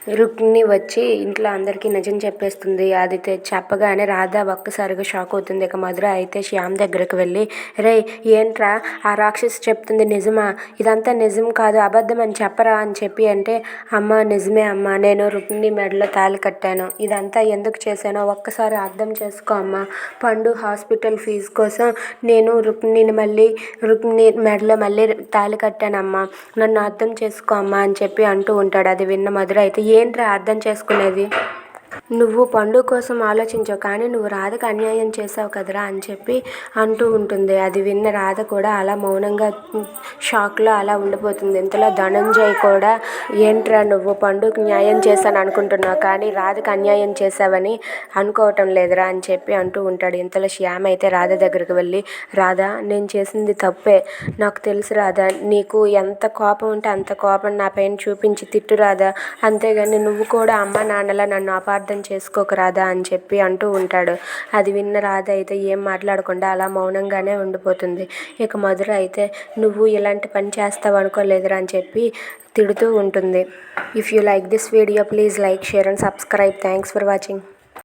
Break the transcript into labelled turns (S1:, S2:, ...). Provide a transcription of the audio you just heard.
S1: రుక్మిణి వచ్చి ఇంట్లో అందరికీ నిజం చెప్పేస్తుంది. అది చెప్పగానే రాధ ఒక్కసారిగా షాక్ అవుతుంది. ఇక మధుర అయితే శ్యామ్ దగ్గరకు వెళ్ళి, రే ఏంట్రా ఆ రాక్షసి చెప్తుంది నిజమా? ఇదంతా నిజం కాదు, అబద్ధం అని చెప్పరా అని చెప్పి అంటే, అమ్మ నిజమే అమ్మ, నేను రుక్మిణి మెడలో తాళి కట్టాను. ఇదంతా ఎందుకు చేశానో ఒక్కసారి అర్థం చేసుకో అమ్మ. పండు హాస్పిటల్ ఫీజు కోసం నేను రుక్మిణి మెడలో మళ్ళీ తాళి కట్టానమ్మా, నన్ను అర్థం చేసుకో అమ్మా అని చెప్పి అంటూ ఉంటాడు. అది విన్న మధుర అయితే, ఏంట్రా అర్థం చేసుకునేది? నువ్వు పండు కోసం ఆలోచించావు, కానీ నువ్వు రాధకు అన్యాయం చేసావు కదరా అని చెప్పి అంటూ ఉంటుంది. అది విన్న రాధ కూడా అలా మౌనంగా షాక్లో అలా ఉండిపోతుంది. ఇంతలో ధనంజయ్ కూడా, ఏంట్రా నువ్వు పండుకి న్యాయం చేశాను అనుకుంటున్నావు, కానీ రాధకు అన్యాయం చేశావని అనుకోవటం లేదురా అని చెప్పి అంటూ ఉంటాడు. ఇంతలో శ్యామ్ అయితే రాధ దగ్గరికి వెళ్ళి, రాధ నేను చేసింది తప్పే, నాకు తెలుసు రాధా, నీకు ఎంత కోపం ఉంటే అంత కోపం నా పైన చూపించి తిట్టు రాధా, అంతేగాని నువ్వు కూడా అమ్మ నాన్నలా నన్ను అపార్థం చేసుకోక రాధా అని చెప్పి అంటూ ఉంటాడు. అది విన్న రాధ అయితే ఏం మాట్లాడకుండా అలా మౌనంగానే ఉండిపోతుంది. ఇక మధుర అయితే, నువ్వు ఇలాంటి పని చేస్తావు అనుకోలేదురా అని చెప్పి తిడుతూ ఉంటుంది. If you like this video please like, share and subscribe. Thanks for watching.